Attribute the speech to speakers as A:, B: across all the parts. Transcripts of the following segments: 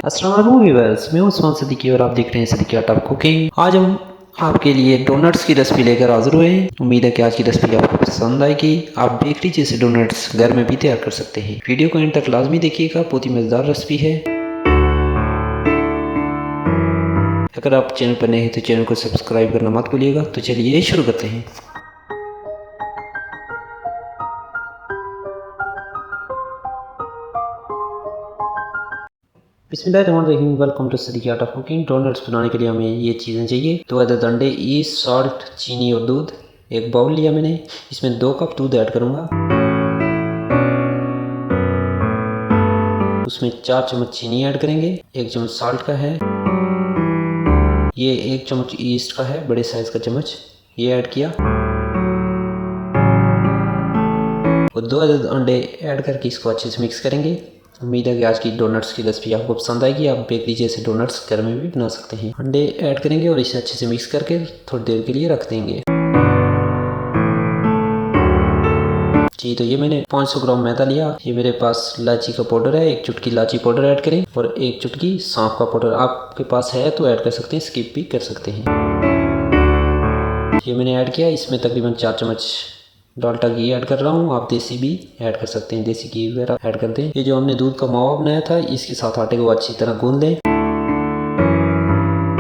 A: अस्सलाम वालेकुम व्यूअर्स, मैं उस्मान सिद्दीकी और आप देख रहे हैं सिद्दीकी आर्ट ऑफ कुकिंग। आज हम आपके लिए डोनट्स की रेसिपी लेकर हाजिर हुए हैं। उम्मीद है कि आज की रेसिपी आपको पसंद आएगी। आप बेकरी जैसे डोनट्स घर में भी तैयार कर सकते हैं। वीडियो को एंड तक लाजमी देखिएगा, बहुत ही मज़ेदार रेसिपी है। अगर आप चैनल पर नए हैं तो चैनल को सब्सक्राइब करना मत भूलिएगा। तो चलिए शुरू करते हैं। बिस्मिल्लाहिर्रहमानिर्रहीम, welcome to Siddiqui art of cooking. Doughnuts बनाने के लिए हमें ये चीज़ें चाहिए। 2 अदद अंडे, ईस्ट, सॉल्ट, चीनी और दूध। एक बाउल लिया मैंने, इसमें 2 कप दूध ऐड करूँगा। उसमें 4 चम्मच चीनी ऐड करेंगे। 1 चम्मच सॉल्ट का है, ये 1 चम्मच ईस्ट का है, बड़े साइज़ का चम्मच, ये ऐड किया। और 2 अदद अंडे ऐड करके इसको अच्छे से मिक्स करेंगे। उम्मीद है कि आज की डोनट्स की रेसिपी आपको पसंद आएगी। आप बेकरी जैसे डोनट्स घर में भी बना सकते हैं। अंडे ऐड करेंगे और इसे अच्छे से मिक्स करके थोड़ी देर के लिए रख देंगे। जी, तो ये मैंने 500 ग्राम मैदा लिया। ये मेरे पास इलायची का पाउडर है, 1 चुटकी इलायची पाउडर ऐड करें और 1 चुटकी सौंफ का पाउडर आपके पास है तो ऐड कर सकते हैं, स्किप भी कर सकते हैं। ये मैंने ऐड किया। इसमें तकरीबन 4 चम्मच डाल्डा घी ऐड कर रहा हूँ। आप देसी भी ऐड कर सकते हैं, देसी घी वगैरह ऐड कर दें। ये जो हमने दूध का मावा बनाया था, इसके साथ आटे को अच्छी तरह गूंद लें।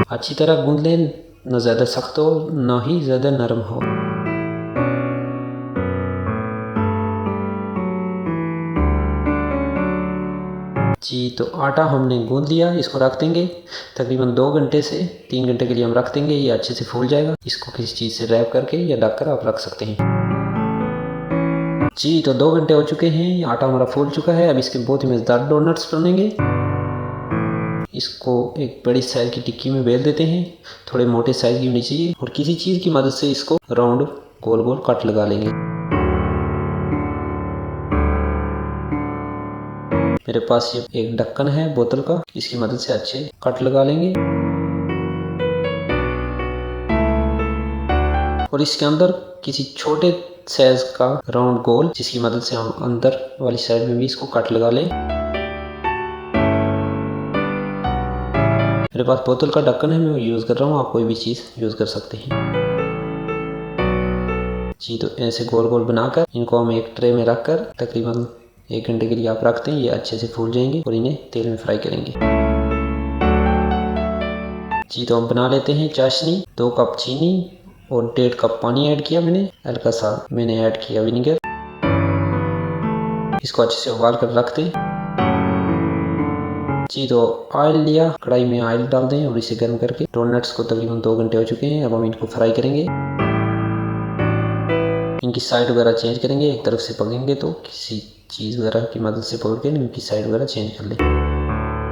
A: अच्छी तरह गूंद लें, ना ज़्यादा सख्त हो ना ही ज़्यादा नरम हो। जी, तो आटा हमने गूंद लिया, इसको रख देंगे। तकरीबन 2 घंटे से 3 घंटे के लिए हम रख देंगे। ये अच्छे से फूल जाएगा। इसको किसी चीज़ से रैप करके या ढक कर आप रख सकते हैं। जी, तो 2 घंटे हो चुके हैं, आटा हमारा फूल चुका है। अब इसके बहुत ही मज़ेदार डोनट्स बनेंगे। इसको एक बड़ी साइज़ की टिक्की में बेल देते हैं। थोड़े मोटे साइज़ की होनी चाहिए और किसी चीज़ की मदद से इसको राउंड गोल गोल कट लगा लेंगे। मेरे पास ये एक ढक्कन है बोतल का, इसकी मदद से अच्छे कट लगा लेंगे और इसके अंदर किसी छोटे साइज का राउंड गोल, जिसकी मदद से हम अंदर वाली साइड में भी इसको कट लगा लें। मेरे पास बोतल का ढक्कन है, मैं यूज़ कर रहा हूँ। आप कोई भी चीज़ यूज़ कर सकते हैं। जी, तो ऐसे गोल गोल बनाकर इनको हम एक ट्रे में रख कर तकरीबन 1 घंटे के लिए आप रखते हैं। ये अच्छे से फूल जाएंगे और इन्हें तेल में फ्राई करेंगे। जी, तो हम बना लेते हैं चाशनी। 2 कप चीनी और 1.5 कप पानी ऐड किया मैंने। हल्का सा मैंने ऐड किया विनेगर। इसको अच्छे से उबाल कर रख दें। जी, तो ऑयल लिया, कढ़ाई में ऑयल डाल दें और इसे गर्म करके डोनट्स को तकरीबन 2 घंटे हो चुके हैं। अब हम इनको फ्राई करेंगे। इनकी साइड वगैरह चेंज करेंगे। एक तरफ से पकेंगे तो किसी चीज़ वगैरह की मदद से पकड़ के इनकी साइड वगैरह चेंज कर लें।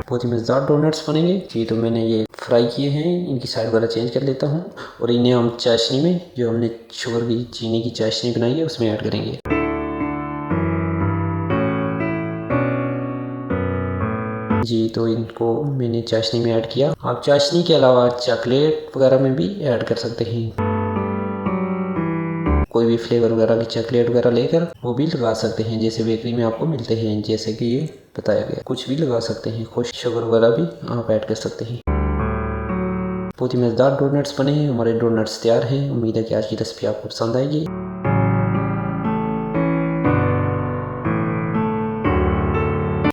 A: बहुत ही मज़ेदार डोनट्स बनेंगे। जी, तो मैंने ये फ्राई किए हैं, इनकी साइड वगैरह चेंज कर लेता हूँ और इन्हें हम चाशनी में, जो हमने शुगर की चीनी की चाशनी बनाई है, उसमें ऐड करेंगे। जी, तो इनको मैंने चाशनी में ऐड किया। आप चाशनी के अलावा चॉकलेट वगैरह में भी ऐड कर सकते हैं। कोई भी फ्लेवर वगैरह की चॉकलेट वगैरह लेकर वो भी लगा सकते हैं, जैसे बेकरी में आपको मिलते हैं, जैसे कि ये बताया गया। कुछ भी लगा सकते हैं, खुश शुगर वगैरह भी आप ऐड कर सकते हैं। बहुत ही मज़ेदार डोनट्स बने हैं। हमारे डोनट्स तैयार हैं। उम्मीद है कि आज की रेसिपी आपको पसंद आएगी।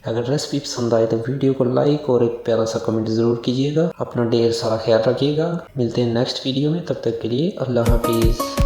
A: अगर रेसिपी पसंद आए तो वीडियो को लाइक और एक प्यारा सा कमेंट ज़रूर कीजिएगा। अपना ढेर सारा ख्याल रखिएगा। मिलते हैं नेक्स्ट वीडियो में, तब तक के लिए अल्लाह हाफिज़।